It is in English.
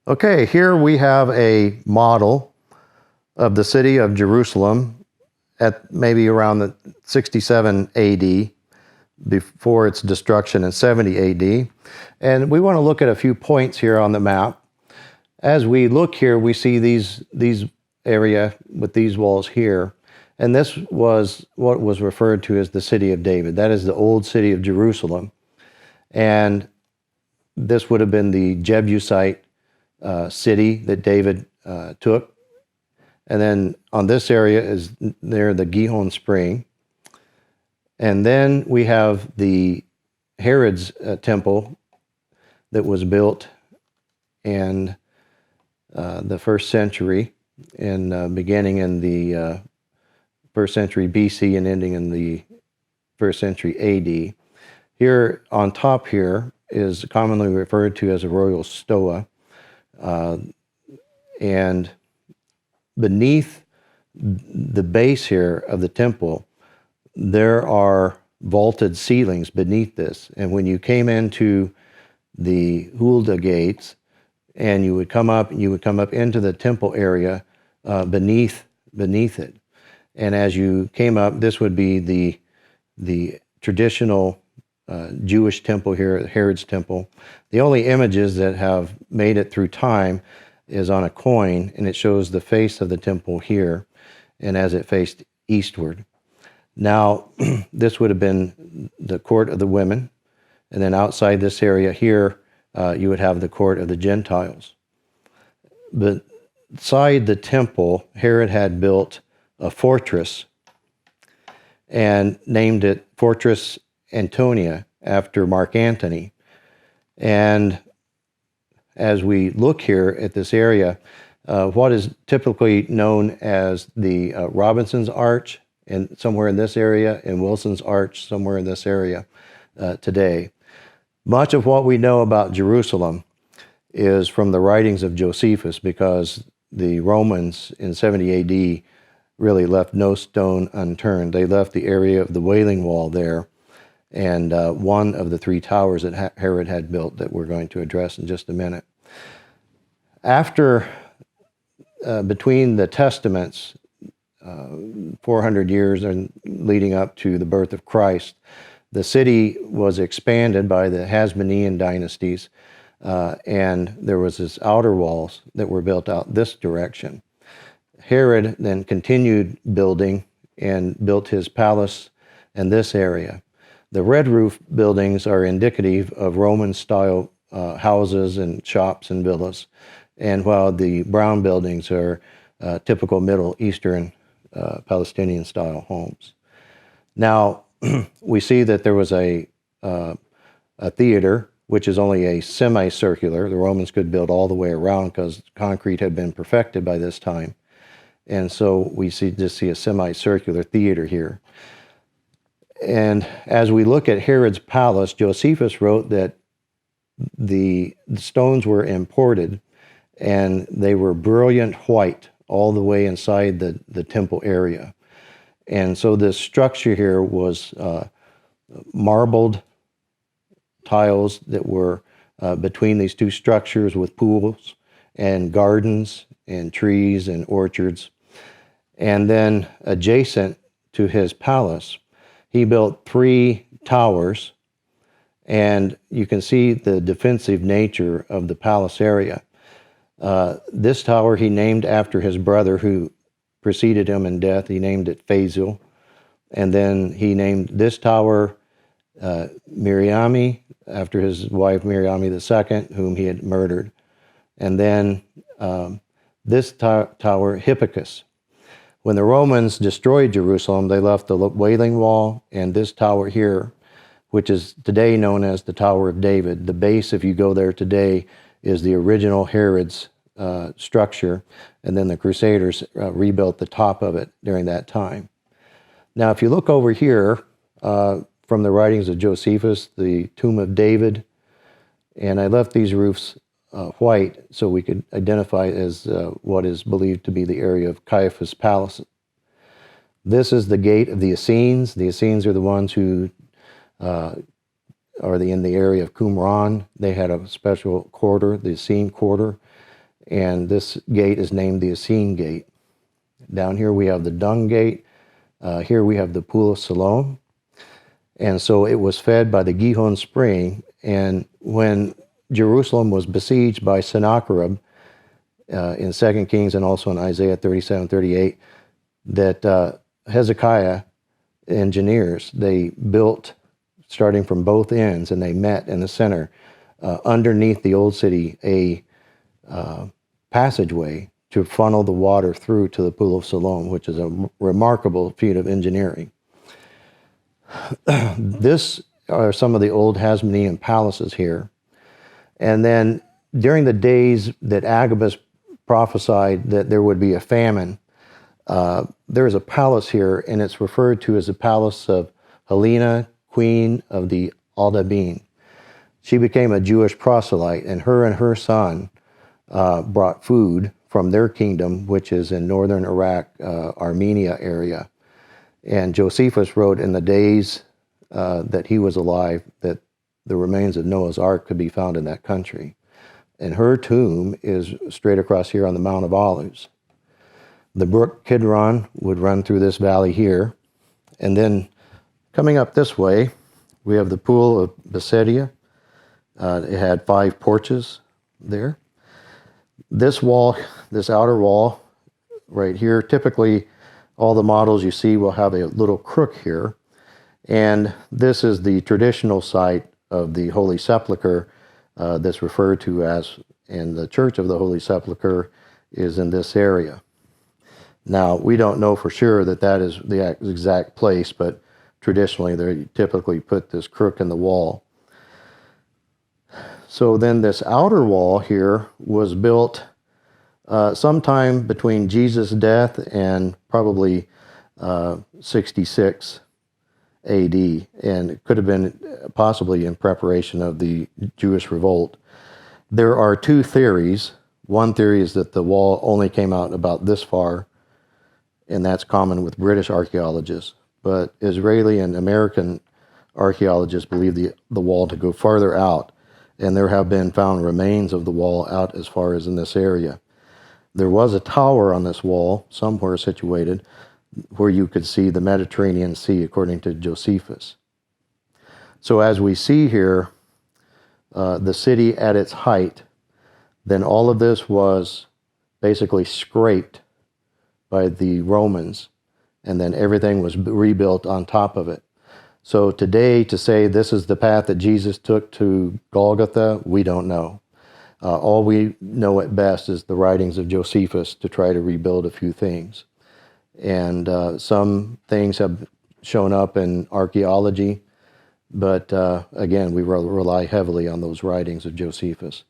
Okay, here we have a model of the city of Jerusalem at maybe around the 67 AD, before its destruction in 70 AD. And we want to look at a few points here on the map. As we look here, we see these area with these walls here. And this was what was referred to as the city of David. That is the old city of Jerusalem. And this would have been the Jebusite city that David took. And then on this area is near the Gihon Spring. And then we have the Herod's temple that was built in the first century, beginning in the first century BC and ending in the first century AD. Here on top here is commonly referred to as a royal stoa. And beneath the base here of the temple, there are vaulted ceilings beneath this. And when you came into the Hulda gates, and you would come up into the temple area beneath it. And as you came up, this would be the traditional Jewish temple here, Herod's temple. The only images that have made it through time is on a coin, and it shows the face of the temple here, and as it faced eastward. Now, this would have been the court of the women, and then outside this area here, you would have the court of the Gentiles. But beside the temple, Herod had built a fortress and named it Fortress Antonia after Mark Antony. And as we look here at this area, what is typically known as the Robinson's Arch, and somewhere in this area, and Wilson's Arch, somewhere in this area today. Much of what we know about Jerusalem is from the writings of Josephus, because the Romans in 70 AD really left no stone unturned. They left the area of the Wailing Wall there, and one of the three towers that Herod had built that we're going to address in just a minute. After, between the Testaments, 400 years and leading up to the birth of Christ, the city was expanded by the Hasmonean dynasties, and there was this outer walls that were built out this direction. Herod then continued building and built his palace in this area. The red roof buildings are indicative of Roman-style houses and shops and villas, and while the brown buildings are typical Middle Eastern Palestinian-style homes. Now, we see that there was a theater, which is only a semicircular. The Romans could build all the way around because concrete had been perfected by this time. And so we just see a semicircular theater here. And as we look at Herod's palace, Josephus wrote that the stones were imported, and they were brilliant white all the way inside the temple area. And so this structure here was marbled tiles that were between these two structures, with pools and gardens and trees and orchards. And then adjacent to his palace, he built 3 towers, and you can see the defensive nature of the palace area. This tower he named after his brother who preceded him in death. He named it Phasil. And then he named this tower Miriami, after his wife Miriami II, whom he had murdered. And then this tower, Hippicus. When the Romans destroyed Jerusalem, they left the Wailing Wall and this tower here, which is today known as the Tower of David. The base, if you go there today, is the original Herod's structure, and then the Crusaders rebuilt the top of it during that time. Now, if you look over here from the writings of Josephus, the Tomb of David, and I left these roofs white so we could identify it as what is believed to be the area of Caiaphas Palaces. This is the gate of the Essenes. The Essenes are the ones who are in the area of Qumran. They had a special quarter, the Essene quarter, and this gate is named the Essene Gate. Down here we have the Dung Gate. Here we have the Pool of Siloam. And so it was fed by the Gihon spring. And when Jerusalem was besieged by Sennacherib in 2 Kings and also in Isaiah 37:38, that Hezekiah engineers, they built, starting from both ends, and they met in the center, underneath the old city, a passageway to funnel the water through to the Pool of Siloam, which is a remarkable feat of engineering. This are some of the old Hasmonean palaces here. And then during the days that Agabus prophesied that there would be a famine, there is a palace here, and it's referred to as the palace of Helena, queen of the Aldabin. She became a Jewish proselyte, and her son brought food from their kingdom, which is in northern Iraq, Armenia area. And Josephus wrote in the days that he was alive that the remains of Noah's Ark could be found in that country. And her tomb is straight across here on the Mount of Olives. The brook Kidron would run through this valley here. And then coming up this way, we have the Pool of Sedia. It had 5 porches there. This wall, this outer wall right here, typically all the models you see will have a little crook here. And this is the traditional site of the Holy Sepulcher that's referred to as, and the Church of the Holy Sepulcher is in this area. Now, we don't know for sure that that is the exact place, but traditionally they typically put this crook in the wall. So then this outer wall here was built sometime between Jesus' death and probably 66 AD, and it could have been possibly in preparation of the Jewish revolt. There are 2 theories. One theory is that the wall only came out about this far, and that's common with British archaeologists. But Israeli and American archaeologists believe the wall to go farther out, and there have been found remains of the wall out as far as in this area. There was a tower on this wall, somewhere situated, where you could see the Mediterranean Sea, according to Josephus. So as we see here, the city at its height, then all of this was basically scraped by the Romans, and then everything was rebuilt on top of it. So today, to say this is the path that Jesus took to Golgotha, we don't know. All we know at best is the writings of Josephus to try to rebuild a few things. And some things have shown up in archaeology, but again, we rely heavily on those writings of Josephus.